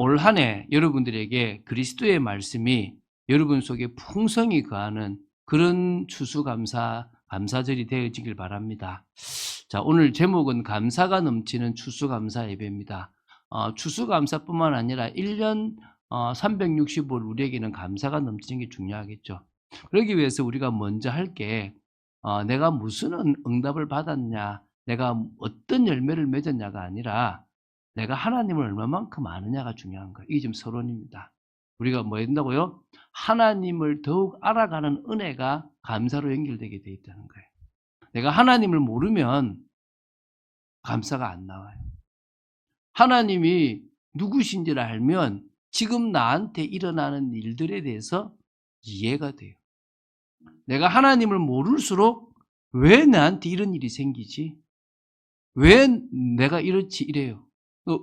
올 한 해 여러분들에게 그리스도의 말씀이 여러분 속에 풍성히 거하는 그런 감사절이 되어지길 바랍니다. 자, 오늘 제목은 감사가 넘치는 추수감사 예배입니다. 추수감사뿐만 아니라 1년 365일 우리에게는 감사가 넘치는 게 중요하겠죠. 그러기 위해서 우리가 먼저 할 게 내가 무슨 응답을 받았냐, 내가 어떤 열매를 맺었냐가 아니라 내가 하나님을 얼마만큼 아느냐가 중요한 거예요. 이게 지금 서론입니다. 우리가 뭐 된다고요? 하나님을 더욱 알아가는 은혜가 감사로 연결되게 돼 있다는 거예요. 내가 하나님을 모르면 감사가 안 나와요. 하나님이 누구신지를 알면 지금 나한테 일어나는 일들에 대해서 이해가 돼요. 내가 하나님을 모를수록 왜 나한테 이런 일이 생기지? 왜 내가 이렇지 이래요.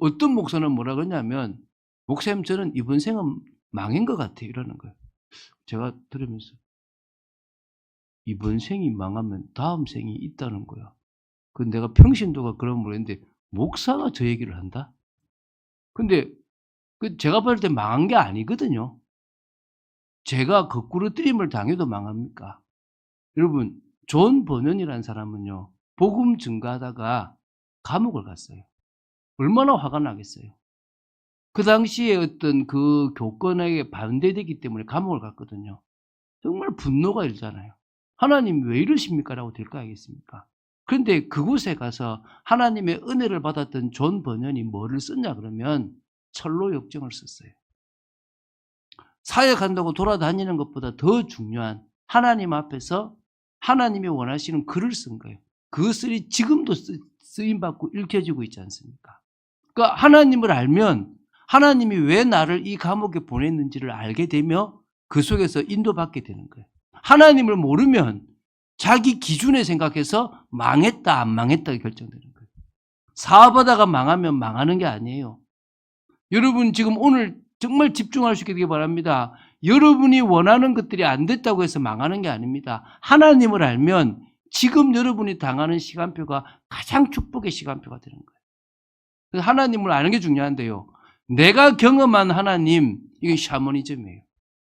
어떤 목사는 뭐라 그러냐면, 목사님 저는 이번 생은 망인 것 같아요 이러는 거예요. 제가 들으면서 이번 생이 망하면 다음 생이 있다는 거야. 그 내가 평신도가 그런 모르겠는데 목사가 저 얘기를 한다? 근데 제가 볼 때 망한 게 아니거든요. 제가 거꾸로 뜨림을 당해도 망합니까? 여러분, 존 버년이라는 사람은요, 복음 증거하다가 감옥을 갔어요. 얼마나 화가 나겠어요. 그 당시에 어떤 그 교권에게 반대되기 때문에 감옥을 갔거든요. 정말 분노가 일잖아요. 하나님 왜 이러십니까? 라고 될 거 아니겠습니까? 그런데 그곳에 가서 하나님의 은혜를 받았던 존 버년이 뭐를 썼냐 그러면 철로 역정을 썼어요. 사역한다고 돌아다니는 것보다 더 중요한 하나님 앞에서 하나님이 원하시는 글을 쓴 거예요. 그 글이 지금도 쓰임받고 읽혀지고 있지 않습니까? 그러니까 하나님을 알면 하나님이 왜 나를 이 감옥에 보냈는지를 알게 되며 그 속에서 인도받게 되는 거예요. 하나님을 모르면 자기 기준에 생각해서 망했다 안 망했다 결정되는 거예요. 사업하다가 망하면 망하는 게 아니에요. 여러분 지금 오늘 정말 집중할 수 있게 되기 바랍니다. 여러분이 원하는 것들이 안 됐다고 해서 망하는 게 아닙니다. 하나님을 알면 지금 여러분이 당하는 시간표가 가장 축복의 시간표가 되는 거예요. 그래서 하나님을 아는 게 중요한데요. 내가 경험한 하나님, 이건 샤머니즘이에요.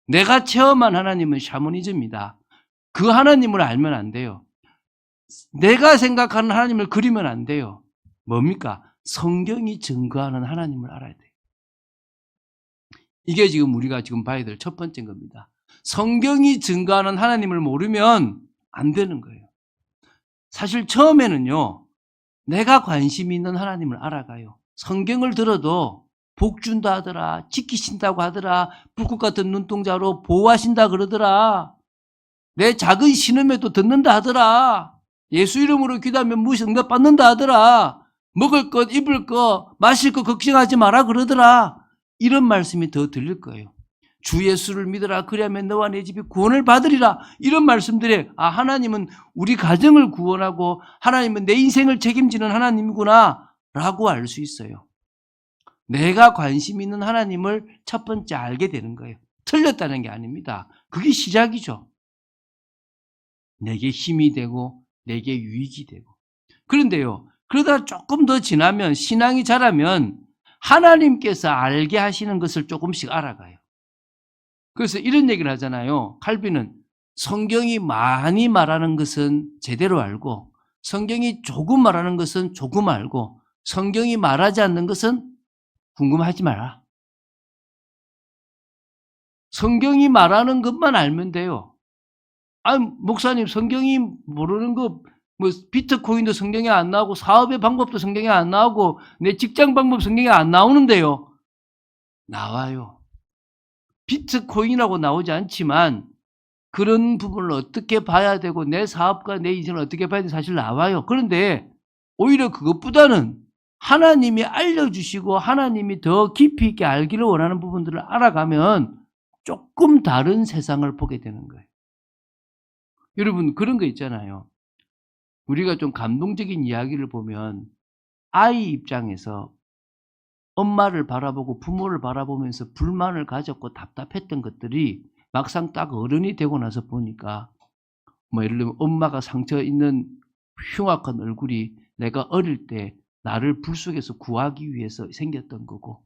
내가 체험한 하나님은 샤머니즘이다. 그 하나님을 알면 안 돼요. 내가 생각하는 하나님을 그리면 안 돼요. 뭡니까? 성경이 증거하는 하나님을 알아야 돼요. 이게 지금 우리가 지금 봐야 될 첫 번째인 겁니다. 성경이 증거하는 하나님을 모르면 안 되는 거예요. 사실 처음에는요, 내가 관심 있는 하나님을 알아가요. 성경을 들어도 복 준다 하더라, 지키신다고 하더라, 불꽃 같은 눈동자로 보호하신다 그러더라, 내 작은 신음에도 듣는다 하더라, 예수 이름으로 기도하면 무엇이 응답받는다 하더라, 먹을 것, 입을 것, 마실 것 걱정하지 마라 그러더라. 이런 말씀이 더 들릴 거예요. 주 예수를 믿어라, 그리하면 너와 내 집이 구원을 받으리라. 이런 말씀들에 하나님은 우리 가정을 구원하고 하나님은 내 인생을 책임지는 하나님이구나 라고 알 수 있어요. 내가 관심 있는 하나님을 첫 번째 알게 되는 거예요. 틀렸다는 게 아닙니다. 그게 시작이죠. 내게 힘이 되고 내게 유익이 되고. 그런데요, 그러다 조금 더 지나면, 신앙이 자라면 하나님께서 알게 하시는 것을 조금씩 알아가요. 그래서 이런 얘기를 하잖아요. 칼빈은 성경이 많이 말하는 것은 제대로 알고, 성경이 조금 말하는 것은 조금 알고, 성경이 말하지 않는 것은 궁금하지 마라. 성경이 말하는 것만 알면 돼요. 목사님 성경이 모르는 거, 비트코인도 성경에 안 나오고 사업의 방법도 성경에 안 나오고 내 직장 방법 성경에 안 나오는데요. 나와요. 비트코인이라고 나오지 않지만 그런 부분을 어떻게 봐야 되고 내 사업과 내 인생을 어떻게 봐야 되는지 사실 나와요. 그런데 오히려 그것보다는 하나님이 알려주시고 하나님이 더 깊이 있게 알기를 원하는 부분들을 알아가면 조금 다른 세상을 보게 되는 거예요. 여러분 그런 거 있잖아요. 우리가 좀 감동적인 이야기를 보면 아이 입장에서 엄마를 바라보고 부모를 바라보면서 불만을 가졌고 답답했던 것들이 막상 딱 어른이 되고 나서 보니까 예를 들면 엄마가 상처 있는 흉악한 얼굴이 내가 어릴 때 나를 불 속에서 구하기 위해서 생겼던 거고,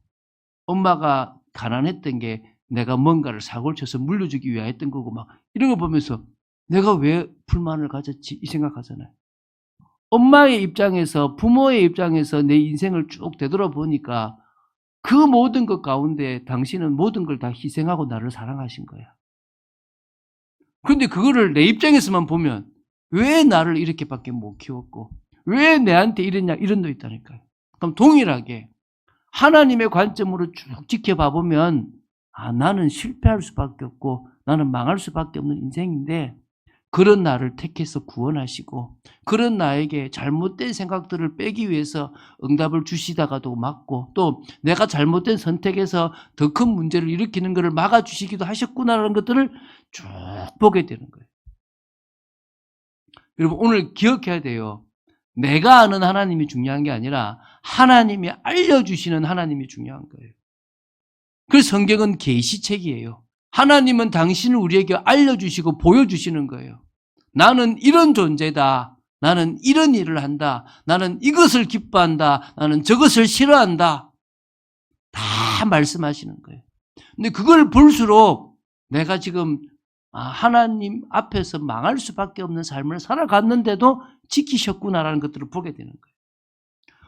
엄마가 가난했던 게 내가 뭔가를 사고를 쳐서 물려주기 위해 했던 거고 막 이런 거 보면서 내가 왜 불만을 가졌지 이 생각하잖아요. 엄마의 입장에서 부모의 입장에서 내 인생을 쭉 되돌아보니까 그 모든 것 가운데 당신은 모든 걸 다 희생하고 나를 사랑하신 거야. 그런데 그거를 내 입장에서만 보면 왜 나를 이렇게밖에 못 키웠고 왜 내한테 이랬냐 이런 거 있다니까요. 그럼 동일하게 하나님의 관점으로 쭉 지켜봐 보면 나는 실패할 수밖에 없고 나는 망할 수밖에 없는 인생인데 그런 나를 택해서 구원하시고 그런 나에게 잘못된 생각들을 빼기 위해서 응답을 주시다가도 막고 또 내가 잘못된 선택에서 더 큰 문제를 일으키는 것을 막아주시기도 하셨구나라는 것들을 쭉 보게 되는 거예요. 여러분 오늘 기억해야 돼요. 내가 아는 하나님이 중요한 게 아니라 하나님이 알려주시는 하나님이 중요한 거예요. 그래서 성경은 계시책이에요. 하나님은 당신을 우리에게 알려주시고 보여주시는 거예요. 나는 이런 존재다. 나는 이런 일을 한다. 나는 이것을 기뻐한다. 나는 저것을 싫어한다. 다 말씀하시는 거예요. 근데 그걸 볼수록 내가 지금 하나님 앞에서 망할 수밖에 없는 삶을 살아갔는데도 지키셨구나라는 것들을 보게 되는 거예요.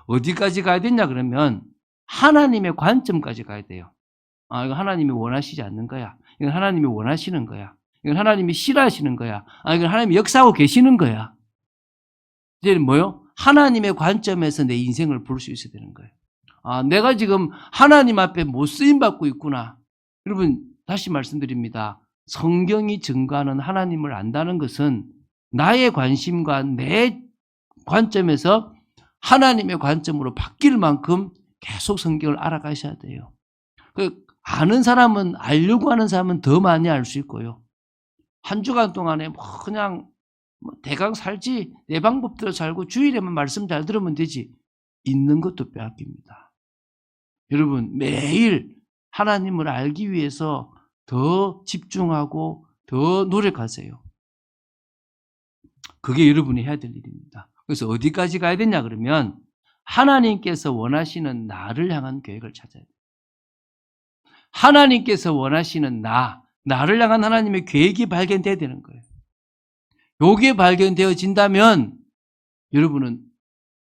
어디까지 가야 되냐 그러면 하나님의 관점까지 가야 돼요. 이거 하나님이 원하시지 않는 거야. 이건 하나님이 원하시는 거야. 이건 하나님이 싫어하시는 거야. 이건 하나님이 역사하고 계시는 거야. 이제는 뭐요? 하나님의 관점에서 내 인생을 볼 수 있어야 되는 거예요. 내가 지금 하나님 앞에 못 쓰임받고 있구나. 여러분 다시 말씀드립니다. 성경이 증거하는 하나님을 안다는 것은 나의 관심과 내 관점에서 하나님의 관점으로 바뀔 만큼 계속 성경을 알아가셔야 돼요. 아는 사람은 알려고 하는 사람은 더 많이 알 수 있고요. 한 주간 동안에 그냥 대강 살지 내 방법대로 살고 주일에만 말씀 잘 들으면 되지 있는 것도 빼앗깁니다. 여러분 매일 하나님을 알기 위해서 더 집중하고 더 노력하세요. 그게 여러분이 해야 될 일입니다. 그래서 어디까지 가야 되냐 그러면 하나님께서 원하시는 나를 향한 계획을 찾아야 돼요. 하나님께서 원하시는 나를 향한 하나님의 계획이 발견돼야 되는 거예요. 요게 발견되어진다면 여러분은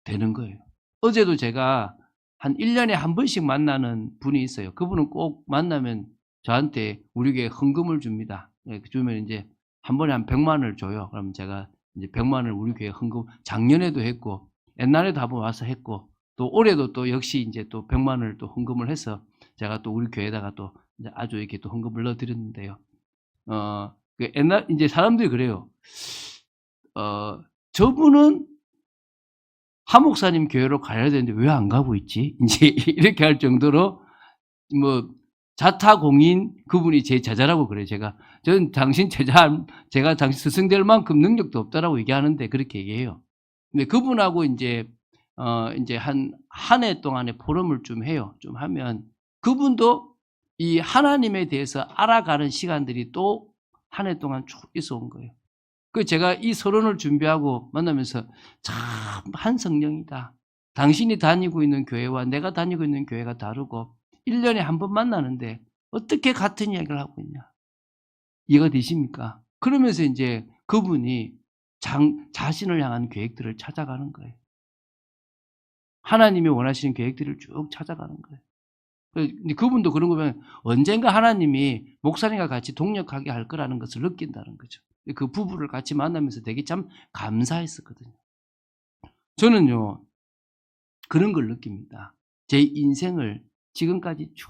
되는 거예요. 어제도 제가 한 1년에 한 번씩 만나는 분이 있어요. 그분은 꼭 만나면 저한테 우리 교회에 헌금을 줍니다. 주면 이제 한 번에 한 100만 원을 줘요. 그럼 제가 이제 100만 원을 우리 교회에 헌금, 작년에도 했고, 옛날에도 한번 와서 했고, 또 올해도 또 역시 이제 또 100만 원을 또 헌금을 해서 제가 또 우리 교회에다가 또 이제 아주 이렇게 또 헌금을 넣어드렸는데요. 옛날, 이제 사람들이 그래요. 저분은 하 목사님 교회로 가야 되는데 왜 안 가고 있지? 이제 이렇게 할 정도로 자타공인 그분이 제 제자라고 그래요. 저는 당신 제가 당신 스승될 만큼 능력도 없다라고 얘기하는데 그렇게 얘기해요. 근데 그분하고 이제 한 해 동안에 포럼을 좀 해요. 좀 하면 그분도 이 하나님에 대해서 알아가는 시간들이 또 한 해 동안 쭉 있어 온 거예요. 제가 이 서론을 준비하고 만나면서 참 한 성령이다. 당신이 다니고 있는 교회와 내가 다니고 있는 교회가 다르고 1년에 한 번 만나는데 어떻게 같은 이야기를 하고 있냐. 이해가 되십니까? 그러면서 이제 그분이 자신을 향한 계획들을 찾아가는 거예요. 하나님이 원하시는 계획들을 쭉 찾아가는 거예요. 근데 그분도 그런 거 보면 언젠가 하나님이 목사님과 같이 동력하게 할 거라는 것을 느낀다는 거죠. 그 부부를 같이 만나면서 되게 참 감사했었거든요. 저는요, 그런 걸 느낍니다. 제 인생을 지금까지 쭉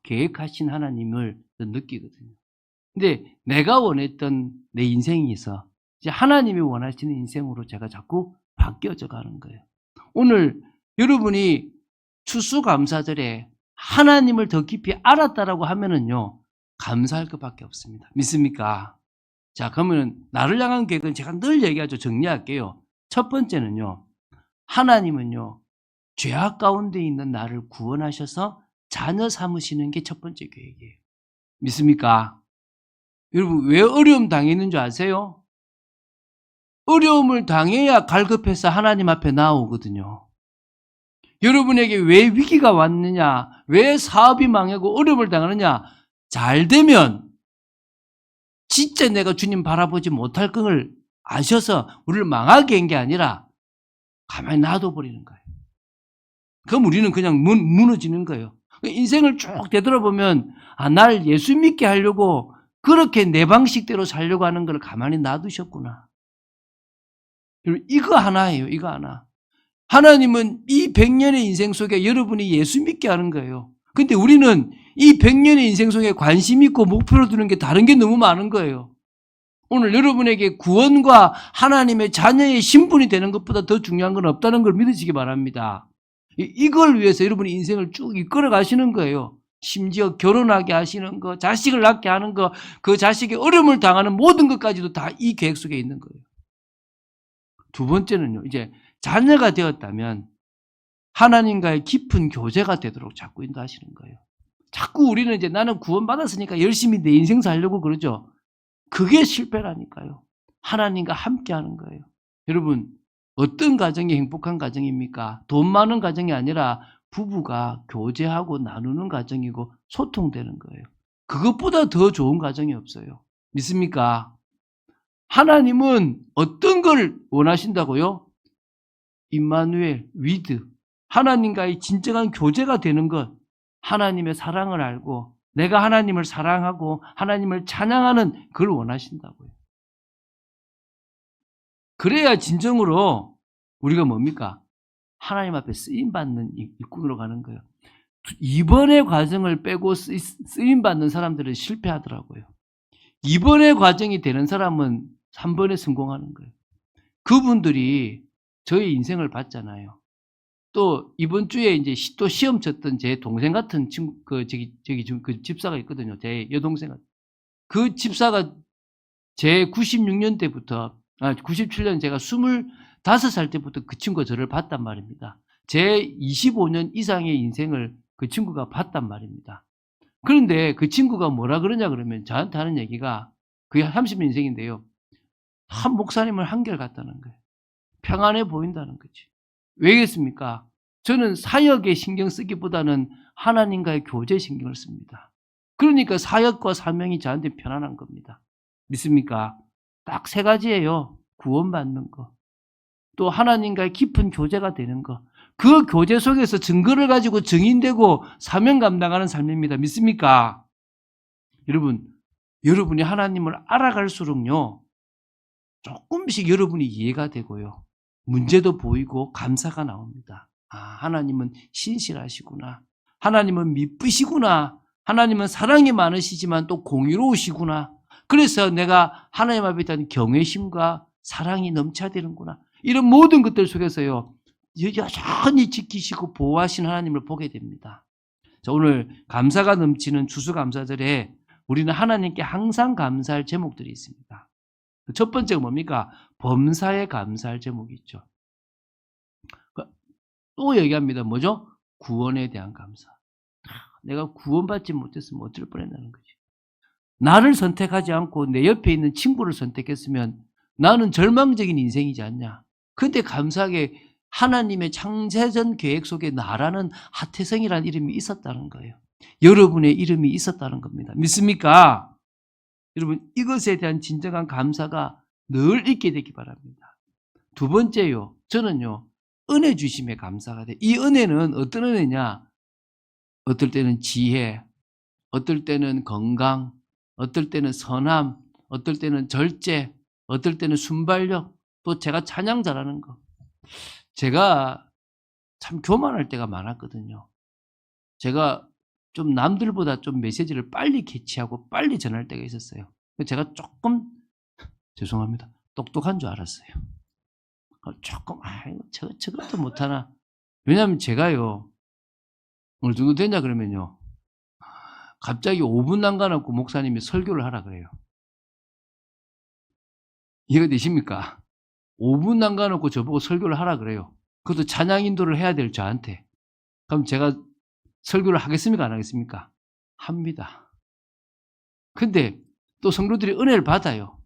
계획하신 하나님을 느끼거든요. 근데 내가 원했던 내 인생에서 이제 하나님이 원하시는 인생으로 제가 자꾸 바뀌어져 가는 거예요. 오늘 여러분이 추수감사절에 하나님을 더 깊이 알았다라고 하면은요, 감사할 것밖에 없습니다. 믿습니까? 자, 그러면 나를 향한 계획은 제가 늘 얘기하죠. 정리할게요. 첫 번째는요, 하나님은요, 죄악 가운데 있는 나를 구원하셔서 자녀 삼으시는 게 첫 번째 계획이에요. 믿습니까? 여러분, 왜 어려움 당했는 줄 아세요? 어려움을 당해야 갈급해서 하나님 앞에 나오거든요. 여러분에게 왜 위기가 왔느냐, 왜 사업이 망하고 어려움을 당하느냐, 잘 되면 진짜 내가 주님 바라보지 못할 것을 아셔서 우리를 망하게 한 게 아니라 가만히 놔둬버리는 거예요. 그럼 우리는 그냥 무너지는 거예요. 인생을 쭉 되돌아보면 날 예수 믿게 하려고 그렇게 내 방식대로 살려고 하는 걸 가만히 놔두셨구나. 이거 하나예요. 이거 하나. 하나님은 이 100년의 인생 속에 여러분이 예수 믿게 하는 거예요. 근데 우리는 이 100년의 인생 속에 관심 있고 목표로 두는 게 다른 게 너무 많은 거예요. 오늘 여러분에게 구원과 하나님의 자녀의 신분이 되는 것보다 더 중요한 건 없다는 걸 믿으시기 바랍니다. 이걸 위해서 여러분이 인생을 쭉 이끌어 가시는 거예요. 심지어 결혼하게 하시는 거, 자식을 낳게 하는 거, 그 자식이 어려움을 당하는 모든 것까지도 다 이 계획 속에 있는 거예요. 두 번째는요, 이제 자녀가 되었다면 하나님과의 깊은 교제가 되도록 자꾸 인도하시는 거예요. 자꾸 우리는 이제 나는 구원받았으니까 열심히 내 인생 살려고 그러죠. 그게 실패라니까요. 하나님과 함께 하는 거예요. 여러분, 어떤 가정이 행복한 가정입니까? 돈 많은 가정이 아니라 부부가 교제하고 나누는 가정이고 소통되는 거예요. 그것보다 더 좋은 가정이 없어요. 믿습니까? 하나님은 어떤 걸 원하신다고요? 임마누엘, 위드, 하나님과의 진정한 교제가 되는 것, 하나님의 사랑을 알고 내가 하나님을 사랑하고 하나님을 찬양하는 그걸 원하신다고요. 그래야 진정으로 우리가 뭡니까? 하나님 앞에 쓰임받는 일꾼으로 가는 거예요. 이번의 과정을 빼고 쓰임받는 사람들은 실패하더라고요. 이번의 과정이 되는 사람은 3번에 성공하는 거예요. 그분들이 저의 인생을 봤잖아요. 또 이번 주에 이제 또 시험 쳤던 제 동생 같은 친구, 그 집사가 있거든요. 제 여동생. 그 집사가 제 96년 때부터, 97년 제가 25살 때부터 그 친구가 저를 봤단 말입니다. 제 25년 이상의 인생을 그 친구가 봤단 말입니다. 그런데 그 친구가 뭐라 그러냐 그러면 저한테 하는 얘기가 그게 30년 인생인데요. 한 목사님을 한결같다는 거예요. 평안해 보인다는 거지. 왜겠습니까? 저는 사역에 신경 쓰기보다는 하나님과의 교제에 신경을 씁니다. 그러니까 사역과 사명이 저한테 편안한 겁니다. 믿습니까? 딱 3가지예요. 구원받는 거. 또 하나님과의 깊은 교제가 되는 거. 그 교제 속에서 증거를 가지고 증인되고 사명 감당하는 삶입니다. 믿습니까? 여러분이 하나님을 알아갈수록요. 조금씩 여러분이 이해가 되고요. 문제도 보이고 감사가 나옵니다. 하나님은 신실하시구나. 하나님은 미쁘시구나. 하나님은 사랑이 많으시지만 또 공의로우시구나. 그래서 내가 하나님 앞에 대한 경외심과 사랑이 넘쳐야 되는구나. 이런 모든 것들 속에서요. 여전히 지키시고 보호하신 하나님을 보게 됩니다. 자, 오늘 감사가 넘치는 추수감사절에 우리는 하나님께 항상 감사할 제목들이 있습니다. 첫 번째가 뭡니까? 범사에 감사할 제목이 있죠. 또 얘기합니다. 뭐죠? 구원에 대한 감사. 내가 구원받지 못했으면 어쩔 뻔했다는 거지. 나를 선택하지 않고 내 옆에 있는 친구를 선택했으면 나는 절망적인 인생이지 않냐. 근데 감사하게 하나님의 창세전 계획 속에 나라는 하태성이라는 이름이 있었다는 거예요. 여러분의 이름이 있었다는 겁니다. 믿습니까? 여러분, 이것에 대한 진정한 감사가 늘 있게 되기 바랍니다. 두 번째요. 저는요. 은혜 주심에 감사가 돼요. 이 은혜는 어떤 은혜냐? 어떨 때는 지혜, 어떨 때는 건강, 어떨 때는 선함, 어떨 때는 절제, 어떨 때는 순발력, 또 제가 찬양 잘하는 거. 제가 참 교만할 때가 많았거든요. 제가 좀 남들보다 좀 메시지를 빨리 캐치하고 빨리 전할 때가 있었어요. 제가 조금 죄송합니다. 똑똑한 줄 알았어요. 조금 저것도 못하나. 왜냐하면 제가요. 오늘 누구 되냐 그러면요. 갑자기 5분 남겨놓고 목사님이 설교를 하라 그래요. 이해가 되십니까? 5분 남겨놓고 저보고 설교를 하라 그래요. 그것도 찬양 인도를 해야 될 저한테. 그럼 제가 설교를 하겠습니까? 안 하겠습니까? 합니다. 근데 또 성도들이 은혜를 받아요.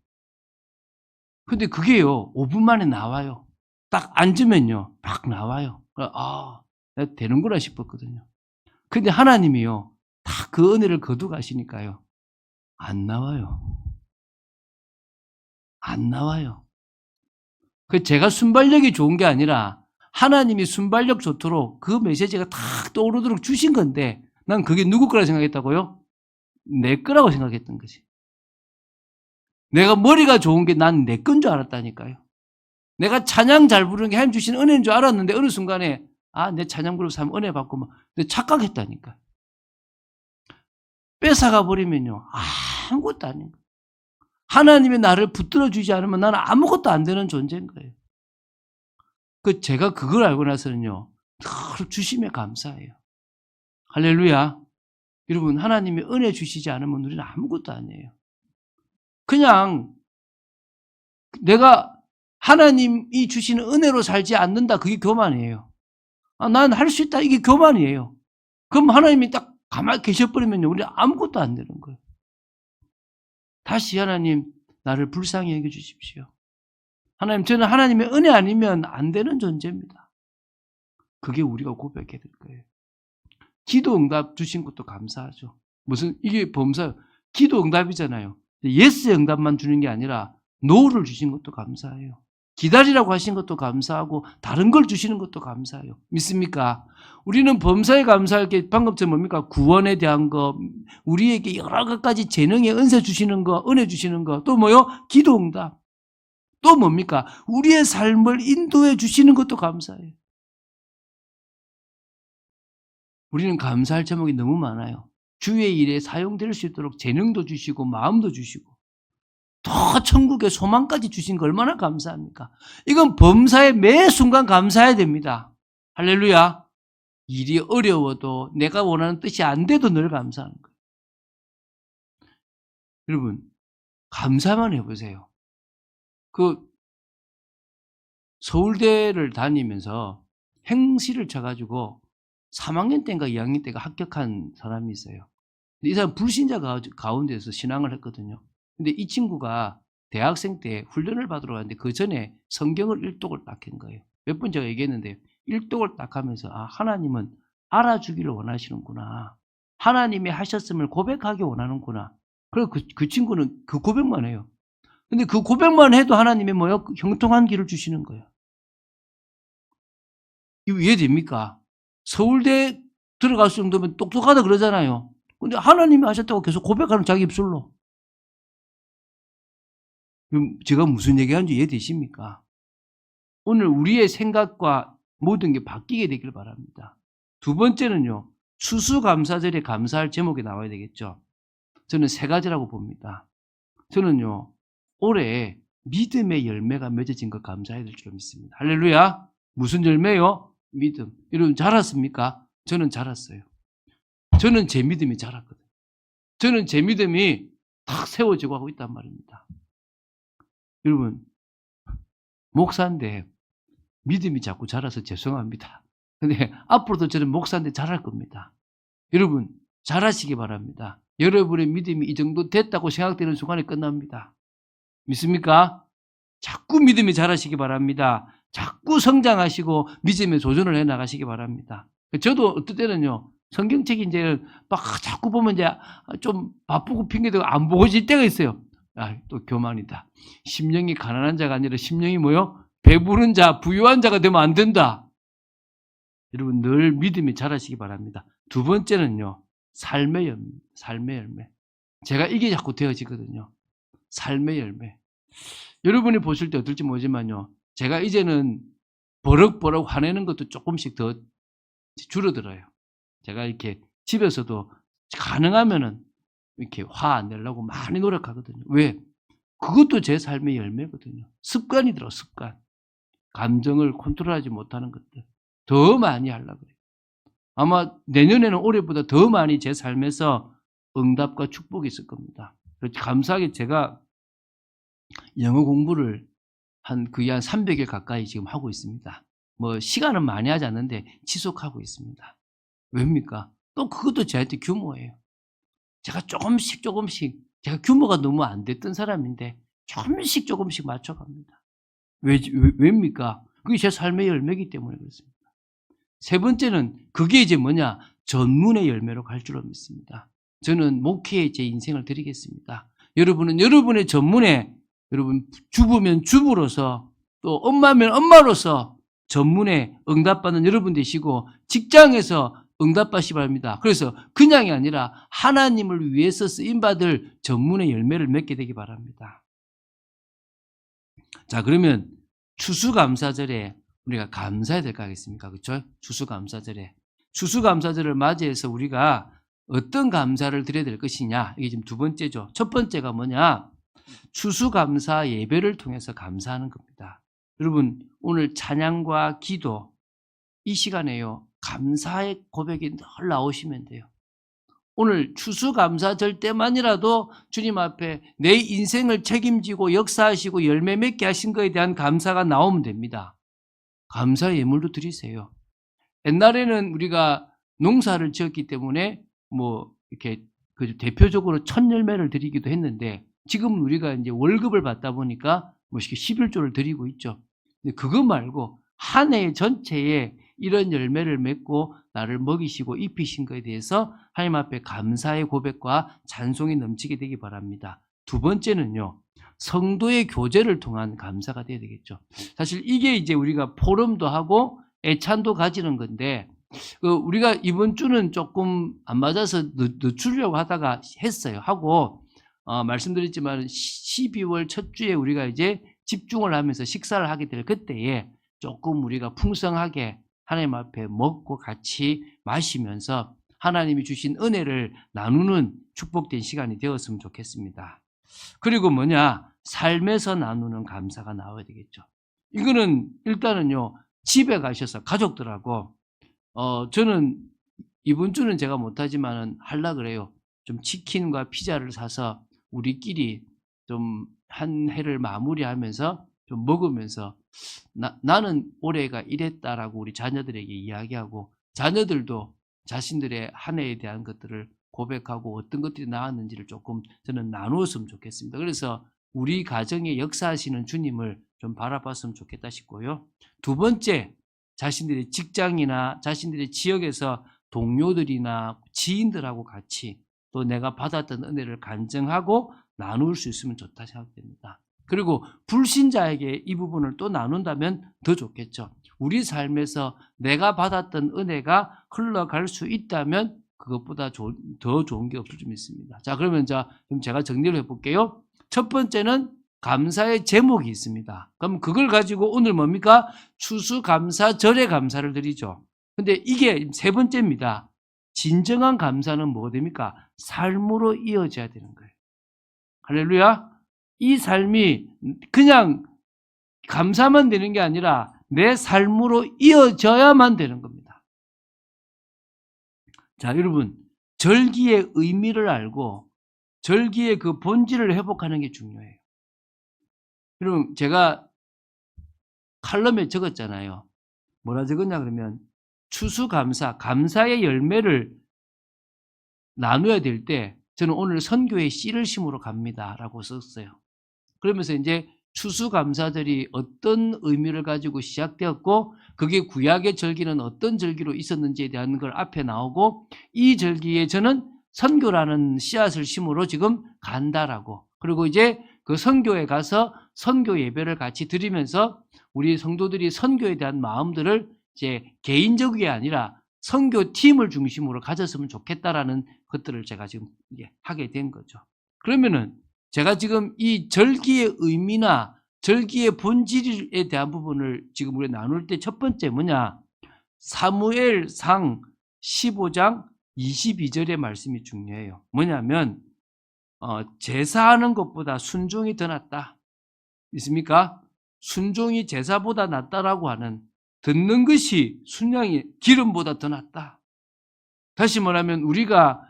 근데 그게요, 5분 만에 나와요. 딱 앉으면요, 막 나와요. 내가 되는구나 싶었거든요. 근데 하나님이요, 다 그 은혜를 거두 가시니까요, 안 나와요. 안 나와요. 제가 순발력이 좋은 게 아니라 하나님이 순발력 좋도록 그 메시지가 탁 떠오르도록 주신 건데, 난 그게 누구 거라 생각했다고요? 내 거라고 생각했던 거지. 내가 머리가 좋은 게 난 내 건 줄 알았다니까요. 내가 찬양 잘 부르는 게 하나님 주신 은혜인 줄 알았는데 어느 순간에 내 찬양 부르면서 하면 은혜 받고 막 착각했다니까. 뺏어가 버리면요, 아무것도 아닌 거예요. 하나님이 나를 붙들어 주지 않으면 나는 아무것도 안 되는 존재인 거예요. 제가 그걸 알고 나서는요, 늘 주심에 감사해요. 할렐루야. 여러분, 하나님이 은혜 주시지 않으면 우리는 아무것도 아니에요. 그냥 내가 하나님이 주시는 은혜로 살지 않는다, 그게 교만이에요. 난 할 수 있다, 이게 교만이에요. 그럼 하나님이 딱 가만히 계셔버리면요, 우리는 아무것도 안 되는 거예요. 다시 하나님, 나를 불쌍히 여겨주십시오. 하나님, 저는 하나님의 은혜 아니면 안 되는 존재입니다. 그게 우리가 고백해야 될 거예요. 기도 응답 주신 것도 감사하죠. 이게 범사, 기도 응답이잖아요. 예스 응답만 주는 게 아니라 노를 주신 것도 감사해요. 기다리라고 하신 것도 감사하고 다른 걸 주시는 것도 감사해요. 믿습니까? 우리는 범사에 감사할 게 방금처럼 뭡니까? 구원에 대한 거, 우리에게 여러 가지 재능의 은혜 주시는 거, 은혜 주시는 거, 또 뭐요? 기도 응답. 또 뭡니까? 우리의 삶을 인도해 주시는 것도 감사해요. 우리는 감사할 제목이 너무 많아요. 주의 일에 사용될 수 있도록 재능도 주시고 마음도 주시고 더 천국의 소망까지 주신 거 얼마나 감사합니까? 이건 범사에 매 순간 감사해야 됩니다. 할렐루야. 일이 어려워도 내가 원하는 뜻이 안 돼도 늘 감사하는 거예요. 여러분, 감사만 해보세요. 서울대를 다니면서 행시를 쳐가지고 3학년 때인가 2학년 때가 합격한 사람이 있어요. 이 사람 불신자 가운데서 신앙을 했거든요. 근데 이 친구가 대학생 때 훈련을 받으러 갔는데 그 전에 성경을 일독을 딱 한 거예요. 몇 번 제가 얘기했는데 일독을 딱 하면서 하나님은 알아주기를 원하시는구나. 하나님이 하셨음을 고백하기 원하는구나. 그래서 그 친구는 그 고백만 해요. 근데 그 고백만 해도 하나님이 뭐요? 형통한 길을 주시는 거예요. 이거 이해됩니까? 서울대 들어갈 정도면 똑똑하다 그러잖아요. 근데 하나님이 하셨다고 계속 고백하는 자기 입술로. 그럼 제가 무슨 얘기하는지 이해되십니까? 오늘 우리의 생각과 모든 게 바뀌게 되길 바랍니다. 두 번째는요, 추수감사절에 감사할 제목이 나와야 되겠죠. 저는 세 가지라고 봅니다. 저는요, 올해 믿음의 열매가 맺어진 것 감사해야 될 줄 믿습니다. 할렐루야. 무슨 열매요? 믿음. 여러분 자랐습니까? 저는 자랐어요. 저는 제 믿음이 자랐거든요. 저는 제 믿음이 탁 세워지고 하고 있단 말입니다. 여러분, 목사인데 믿음이 자꾸 자라서 죄송합니다. 근데 앞으로도 저는 목사인데 자랄 겁니다. 여러분, 잘하시기 바랍니다. 여러분의 믿음이 이 정도 됐다고 생각되는 순간에 끝납니다. 믿습니까? 자꾸 믿음이 자라시기 바랍니다. 자꾸 성장하시고 믿음에 도전을 해 나가시기 바랍니다. 저도 어떨 때는요, 성경책 이제 막 자꾸 보면 이제 좀 바쁘고 핑계대고 안 보고 질 때가 있어요. 또 교만이다. 심령이 가난한 자가 아니라 심령이 뭐요? 배부른 자, 부유한 자가 되면 안 된다. 여러분 늘 믿음이 자라시기 바랍니다. 두 번째는요, 삶의 열매. 제가 이게 자꾸 되어지거든요. 삶의 열매. 여러분이 보실 때 어떨지 모르지만요, 제가 이제는 버럭버럭 화내는 것도 조금씩 더 줄어들어요. 제가 이렇게 집에서도 가능하면은 이렇게 화 안 내려고 많이 노력하거든요. 왜? 그것도 제 삶의 열매거든요. 습관이더라고요, 습관. 감정을 컨트롤하지 못하는 것들. 더 많이 하려고 그래요. 아마 내년에는 올해보다 더 많이 제 삶에서 응답과 축복이 있을 겁니다. 감사하게 제가 영어 공부를 거의 한 300일 가까이 지금 하고 있습니다. 시간은 많이 하지 않는데 지속하고 있습니다. 왜입니까? 또 그것도 저한테 규모예요. 제가 조금씩 제가 규모가 너무 안 됐던 사람인데 조금씩 맞춰갑니다. 왜입니까? 그게 제 삶의 열매이기 때문에 그렇습니다. 세 번째는 그게 이제 뭐냐? 전문의 열매로 갈 줄로 믿습니다. 저는 목회에 제 인생을 드리겠습니다. 여러분은 여러분의 전문에 여러분 주부면 주부로서 또 엄마면 엄마로서 전문에 응답받는 여러분 되시고 직장에서 응답받시 바랍니다. 그래서 그냥이 아니라 하나님을 위해서 쓰임받을 전문의 열매를 맺게 되기 바랍니다. 자, 그러면 추수감사절에 우리가 감사해야 될 거 아겠습니까? 그렇죠? 추수감사절에. 추수감사절을 맞이해서 우리가 어떤 감사를 드려야 될 것이냐. 이게 지금 두 번째죠. 첫 번째가 뭐냐? 추수감사 예배를 통해서 감사하는 겁니다. 여러분, 오늘 찬양과 기도, 이 시간에요. 감사의 고백이 늘 나오시면 돼요. 오늘 추수감사절 때만이라도 주님 앞에 내 인생을 책임지고 역사하시고 열매 맺게 하신 것에 대한 감사가 나오면 됩니다. 감사 예물도 드리세요. 옛날에는 우리가 농사를 지었기 때문에 뭐 이렇게 그 대표적으로 첫 열매를 드리기도 했는데 지금 우리가 이제 월급을 받다 보니까 뭐 11조를 드리고 있죠. 근데 그거 말고 한 해 전체에 이런 열매를 맺고 나를 먹이시고 입히신 것에 대해서 하나님 앞에 감사의 고백과 찬송이 넘치게 되기 바랍니다. 두 번째는요. 성도의 교제를 통한 감사가 되어야 되겠죠. 사실 이게 이제 우리가 포럼도 하고 애찬도 가지는 건데 우리가 이번 주는 조금 안 맞아서 늦추려고 하다가 했어요. 하고 말씀드렸지만 12월 첫 주에 우리가 이제 집중을 하면서 식사를 하게 될 그때에 조금 우리가 풍성하게 하나님 앞에 먹고 같이 마시면서 하나님이 주신 은혜를 나누는 축복된 시간이 되었으면 좋겠습니다. 그리고 뭐냐? 삶에서 나누는 감사가 나와야 되겠죠. 이거는 일단은요, 집에 가셔서 가족들하고, 저는 이번 주는 제가 못하지만은 하려고 그래요. 좀 치킨과 피자를 사서 우리끼리 좀 한 해를 마무리하면서 좀 먹으면서 나는 올해가 이랬다라고 우리 자녀들에게 이야기하고 자녀들도 자신들의 한 해에 대한 것들을 고백하고 어떤 것들이 나왔는지를 조금 저는 나누었으면 좋겠습니다. 그래서 우리 가정에 역사하시는 주님을 좀 바라봤으면 좋겠다 싶고요. 두 번째, 자신들의 직장이나 자신들의 지역에서 동료들이나 지인들하고 같이 또 내가 받았던 은혜를 간증하고 나눌 수 있으면 좋다 생각됩니다. 그리고 불신자에게 이 부분을 또 나눈다면 더 좋겠죠. 우리 삶에서 내가 받았던 은혜가 흘러갈 수 있다면 그것보다 더 좋은 게 없을 줄 믿습니다. 자, 그러면 좀 제가 정리를 해볼게요. 첫 번째는 감사의 제목이 있습니다. 그럼 그걸 가지고 오늘 뭡니까? 추수감사절에 감사를 드리죠. 근데 이게 세 번째입니다. 진정한 감사는 뭐가 됩니까? 삶으로 이어져야 되는 거예요. 할렐루야. 이 삶이 그냥 감사만 되는 게 아니라 내 삶으로 이어져야만 되는 겁니다. 자, 여러분, 절기의 의미를 알고 절기의 그 본질을 회복하는 게 중요해요. 여러분, 제가 칼럼에 적었잖아요. 뭐라 적었냐 그러면 추수감사, 감사의 열매를 나눠야 될 때 저는 오늘 선교의 씨를 심으러 갑니다 라고 썼어요. 그러면서 이제 추수감사절이 어떤 의미를 가지고 시작되었고 그게 구약의 절기는 어떤 절기로 있었는지에 대한 걸 앞에 나오고 이 절기에 저는 선교라는 씨앗을 심으러 지금 간다라고, 그리고 이제 그 선교에 가서 선교 예배를 같이 드리면서 우리 성도들이 선교에 대한 마음들을 이제 개인적이 아니라 선교팀을 중심으로 가졌으면 좋겠다라는 것들을 제가 지금 이제 하게 된 거죠. 그러면은 제가 지금 이 절기의 의미나 절기의 본질에 대한 부분을 지금 우리 나눌 때 첫 번째 뭐냐? 사무엘상 15장 22절의 말씀이 중요해요. 뭐냐면 제사하는 것보다 순종이 더 낫다. 있습니까? 순종이 제사보다 낫다라고 하는, 듣는 것이 순양이 기름보다 더 낫다. 다시 말하면 우리가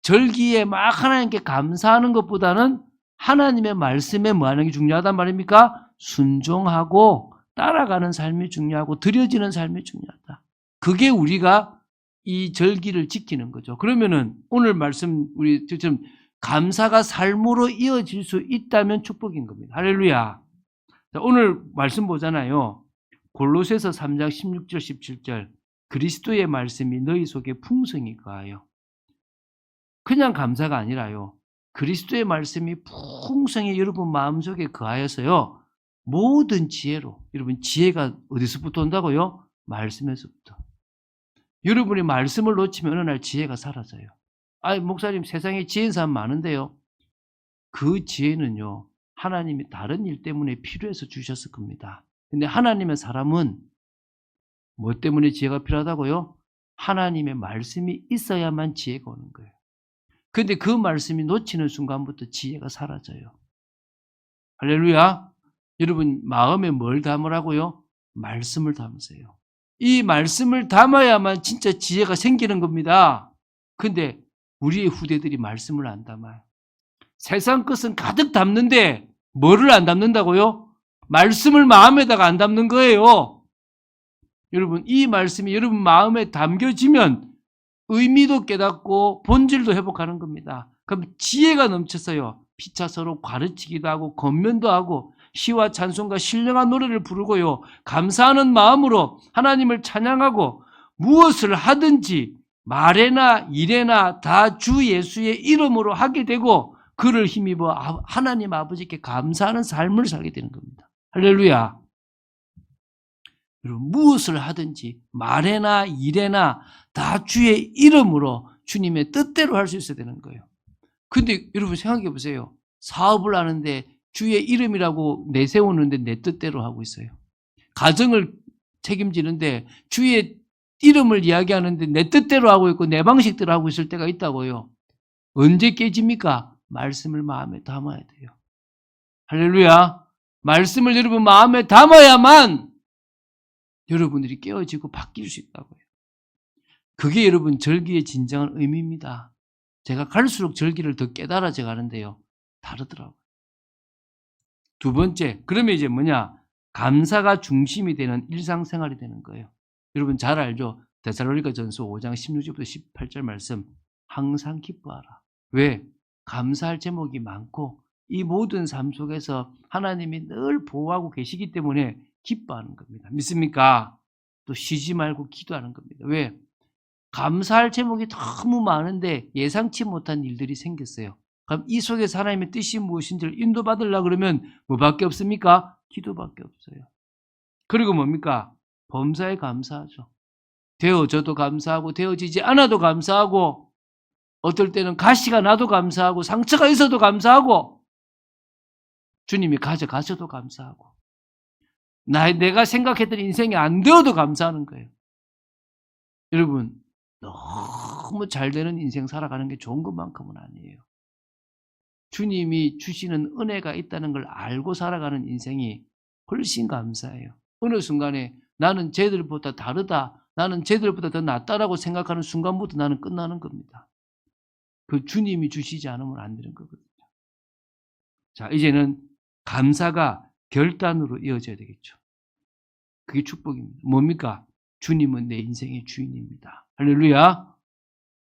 절기에 막 하나님께 감사하는 것보다는 하나님의 말씀에 뭐하는 게 중요하단 말입니까? 순종하고 따라가는 삶이 중요하고 드려지는 삶이 중요하다. 그게 우리가 이 절기를 지키는 거죠. 그러면은 오늘 말씀 우리 지금 감사가 삶으로 이어질 수 있다면 축복인 겁니다. 할렐루야. 자, 오늘 말씀 보잖아요. 골로새서 3장 16절 17절. 그리스도의 말씀이 너희 속에 풍성히 거하여. 그냥 감사가 아니라요. 그리스도의 말씀이 풍성히 여러분 마음속에 거하여서요. 모든 지혜로. 여러분 지혜가 어디서부터 온다고요? 말씀에서부터. 여러분이 말씀을 놓치면 어느 날 지혜가 사라져요. 아이 목사님 세상에 지혜인 사람 많은데요. 그 지혜는요. 하나님이 다른 일 때문에 필요해서 주셨을 겁니다. 근데 하나님의 사람은 뭐 때문에 지혜가 필요하다고요? 하나님의 말씀이 있어야만 지혜가 오는 거예요. 근데 그 말씀이 놓치는 순간부터 지혜가 사라져요. 할렐루야. 여러분 마음에 뭘 담으라고요? 말씀을 담으세요. 이 말씀을 담아야만 진짜 지혜가 생기는 겁니다. 근데 우리의 후대들이 말씀을 안 담아요. 세상 것은 가득 담는데 뭐를 안 담는다고요? 말씀을 마음에다가 안 담는 거예요. 여러분 이 말씀이 여러분 마음에 담겨지면 의미도 깨닫고 본질도 회복하는 겁니다. 그럼 지혜가 넘쳐서요. 피차 서로 가르치기도 하고 권면도 하고 시와 찬송과 신령한 노래를 부르고요. 감사하는 마음으로 하나님을 찬양하고 무엇을 하든지 말에나 일에나 다 주 예수의 이름으로 하게 되고 그를 힘입어 하나님 아버지께 감사하는 삶을 살게 되는 겁니다. 할렐루야. 여러분 무엇을 하든지 말에나 일에나 다 주의 이름으로 주님의 뜻대로 할 수 있어야 되는 거예요. 근데 여러분 생각해 보세요. 사업을 하는데 주의 이름이라고 내세우는데 내 뜻대로 하고 있어요. 가정을 책임지는데 주의 이름을 이야기하는데 내 뜻대로 하고 있고 내 방식대로 하고 있을 때가 있다고요. 언제 깨집니까? 말씀을 마음에 담아야 돼요. 할렐루야. 말씀을 여러분 마음에 담아야만 여러분들이 깨어지고 바뀔 수 있다고요. 그게 여러분 절기의 진정한 의미입니다. 제가 갈수록 절기를 더 깨달아져 가는데요. 다르더라고요. 두 번째, 그러면 이제 뭐냐? 감사가 중심이 되는 일상생활이 되는 거예요. 여러분 잘 알죠? 데살로니가전서 5장 16절부터 18절 말씀. 항상 기뻐하라. 왜? 감사할 제목이 많고 이 모든 삶 속에서 하나님이 늘 보호하고 계시기 때문에 기뻐하는 겁니다. 믿습니까? 또 쉬지 말고 기도하는 겁니다. 왜? 감사할 제목이 너무 많은데 예상치 못한 일들이 생겼어요. 그럼 이 속에서 하나님의 뜻이 무엇인지를 인도받으려고 그러면 뭐밖에 없습니까? 기도밖에 없어요. 그리고 뭡니까? 범사에 감사하죠. 되어져도 감사하고 되어지지 않아도 감사하고 어떨 때는 가시가 나도 감사하고 상처가 있어도 감사하고 주님이 가져가셔도 감사하고 내가 생각했던 인생이 안 되어도 감사하는 거예요. 여러분 너무 잘 되는 인생 살아가는 게 좋은 것만큼은 아니에요. 주님이 주시는 은혜가 있다는 걸 알고 살아가는 인생이 훨씬 감사해요. 어느 순간에 나는 쟤들보다 다르다, 나는 쟤들보다 더 낫다라고 생각하는 순간부터 나는 끝나는 겁니다. 그 주님이 주시지 않으면 안 되는 거거든요. 자, 이제는 감사가 결단으로 이어져야 되겠죠. 그게 축복입니다. 뭡니까? 주님은 내 인생의 주인입니다. 할렐루야.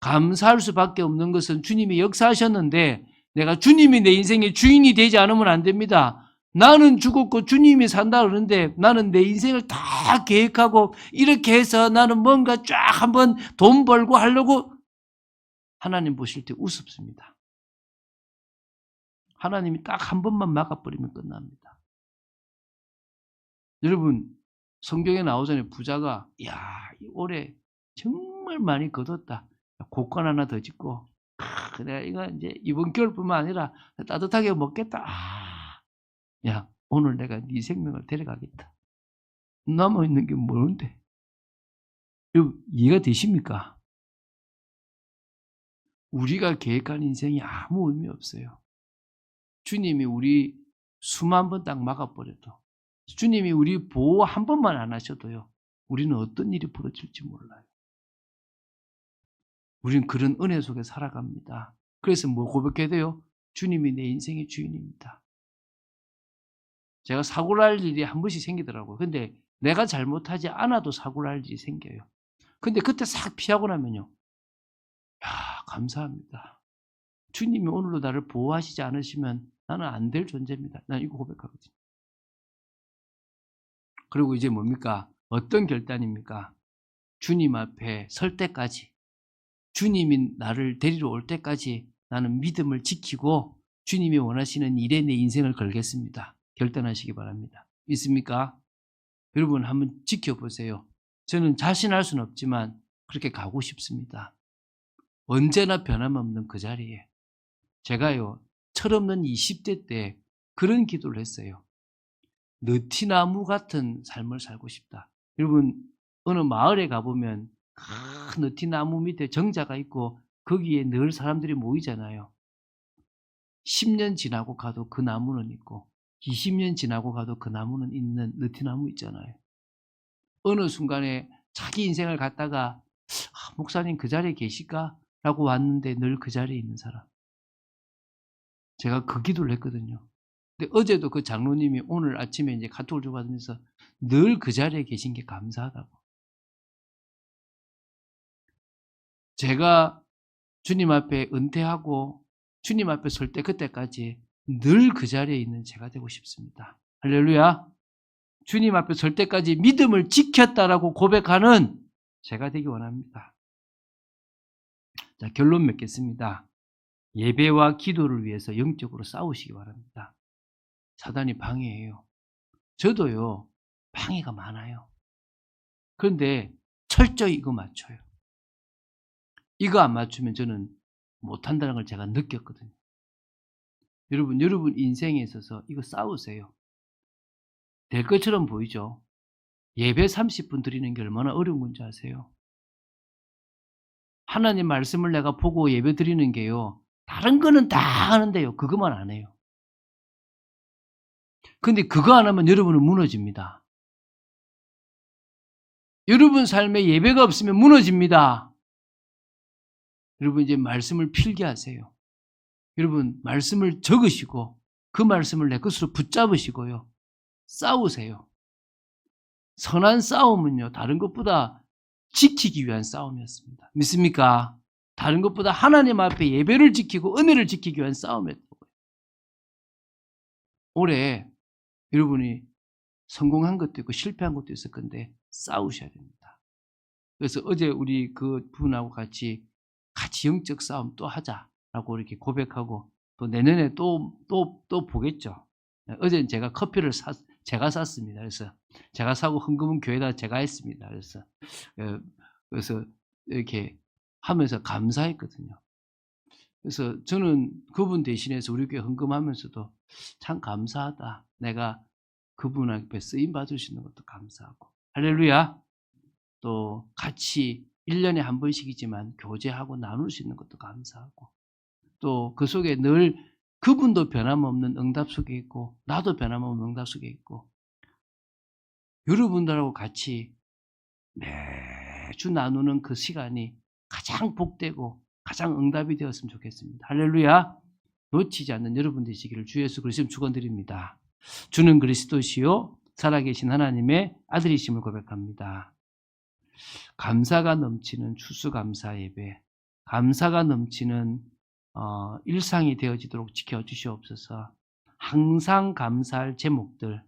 감사할 수밖에 없는 것은 주님이 역사하셨는데 내가 주님이 내 인생의 주인이 되지 않으면 안 됩니다. 나는 죽었고 주님이 산다 그러는데 나는 내 인생을 다 계획하고 이렇게 해서 나는 뭔가 쫙 한번 돈 벌고 하려고 하나님 보실 때 우습습니다. 하나님이 딱 한 번만 막아버리면 끝납니다. 여러분 성경에 나오잖아요. 부자가 올해 정말 많이 거뒀다. 곡간 하나 더 짓고 내가 이거 이제 이번 겨울뿐만 아니라 따뜻하게 먹겠다. 야 오늘 내가 네 생명을 데려가겠다. 남아있는 게 뭔데? 이해가 되십니까? 우리가 계획한 인생이 아무 의미 없어요. 주님이 우리 수만 번 딱 막아버려도 주님이 우리 보호 한 번만 안 하셔도요. 우리는 어떤 일이 벌어질지 몰라요. 우리는 그런 은혜 속에 살아갑니다. 그래서 뭐 고백해야 돼요? 주님이 내 인생의 주인입니다. 제가 사고를 할 일이 한 번씩 생기더라고요. 근데 내가 잘못하지 않아도 사고를 할 일이 생겨요. 근데 그때 싹 피하고 나면요. 감사합니다. 주님이 오늘도 나를 보호하시지 않으시면 나는 안 될 존재입니다. 난 이거 고백하거든요. 그리고 이제 뭡니까? 어떤 결단입니까? 주님 앞에 설 때까지, 주님이 나를 데리러 올 때까지 나는 믿음을 지키고 주님이 원하시는 일에 내 인생을 걸겠습니다. 결단하시기 바랍니다. 있습니까? 여러분 한번 지켜보세요. 저는 자신할 수는 없지만 그렇게 가고 싶습니다. 언제나 변함없는 그 자리에. 제가요, 철없는 20대 때 그런 기도를 했어요. 느티나무 같은 삶을 살고 싶다. 여러분, 어느 마을에 가보면 큰 느티나무 밑에 정자가 있고 거기에 늘 사람들이 모이잖아요. 10년 지나고 가도 그 나무는 있고 20년 지나고 가도 그 나무는 있는 느티나무 있잖아요. 어느 순간에 자기 인생을 갖다가 목사님 그 자리에 계실까? 라고 왔는데 늘 그 자리에 있는 사람. 제가 그 기도를 했거든요. 근데 어제도 그 장로님이 오늘 아침에 이제 카톡을 주고받으면서 늘 그 자리에 계신 게 감사하다고. 제가 주님 앞에 은퇴하고 주님 앞에 설 때 그때까지 늘 그 자리에 있는 제가 되고 싶습니다. 할렐루야. 주님 앞에 설 때까지 믿음을 지켰다라고 고백하는 제가 되기 원합니다. 자, 결론 맺겠습니다. 예배와 기도를 위해서 영적으로 싸우시기 바랍니다. 사단이 방해해요. 저도요, 방해가 많아요. 그런데 철저히 이거 맞춰요. 이거 안 맞추면 저는 못한다는 걸 제가 느꼈거든요. 여러분 인생에 있어서 이거 싸우세요. 될 것처럼 보이죠? 예배 30분 드리는 게 얼마나 어려운 건지 아세요? 하나님 말씀을 내가 보고 예배 드리는 게요, 다른 거는 다 하는데요, 그것만 안 해요. 근데 그거 안 하면 여러분은 무너집니다. 여러분 삶에 예배가 없으면 무너집니다. 여러분 이제 말씀을 필기하세요. 여러분 말씀을 적으시고 그 말씀을 내 것으로 붙잡으시고요. 싸우세요. 선한 싸움은요, 다른 것보다 지키기 위한 싸움이었습니다. 믿습니까? 다른 것보다 하나님 앞에 예배를 지키고 은혜를 지키기 위한 싸움이었다고요. 올해 여러분이 성공한 것도 있고 실패한 것도 있을 건데 싸우셔야 됩니다. 그래서 어제 우리 그 분하고 같이 영적 싸움 또 하자라고 이렇게 고백하고 또 내년에 또 보겠죠. 어제는 제가 커피를 제가 샀습니다. 그래서 제가 사고 헌금은 교회에다 제가 했습니다. 그래서 이렇게 하면서 감사했거든요. 그래서 저는 그분 대신해서 우리 교회 헌금하면서도 참 감사하다. 내가 그분 앞에 쓰임 받을 수 있는 것도 감사하고. 할렐루야. 또 같이 1년에 한 번씩이지만 교제하고 나눌 수 있는 것도 감사하고. 또 그 속에 늘 그분도 변함없는 응답 속에 있고 나도 변함없는 응답 속에 있고 여러분들하고 같이 매주 나누는 그 시간이 가장 복되고 가장 응답이 되었으면 좋겠습니다. 할렐루야. 놓치지 않는 여러분 되시기를 주 예수 그리스도 축원드립니다. 주는 그리스도시요 살아계신 하나님의 아들이심을 고백합니다. 감사가 넘치는 추수감사 예배, 감사가 넘치는 일상이 되어지도록 지켜주시옵소서. 항상 감사할 제목들,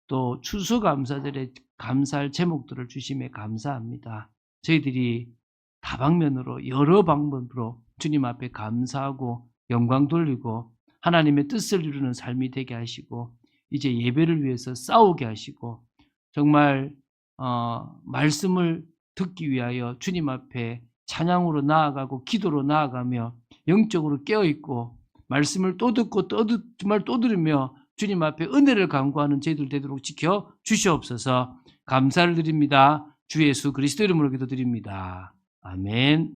또 추수감사들의 감사할 제목들을 주심에 감사합니다. 저희들이 다방면으로 여러 방법으로 주님 앞에 감사하고 영광 돌리고 하나님의 뜻을 이루는 삶이 되게 하시고 이제 예배를 위해서 싸우게 하시고 정말 말씀을 듣기 위하여 주님 앞에 찬양으로 나아가고 기도로 나아가며 영적으로 깨어있고 말씀을 또 듣고 정말 또 들으며 주님 앞에 은혜를 간구하는 저희들 되도록 지켜 주시옵소서. 감사를 드립니다. 주 예수 그리스도 이름으로 기도드립니다. 아멘.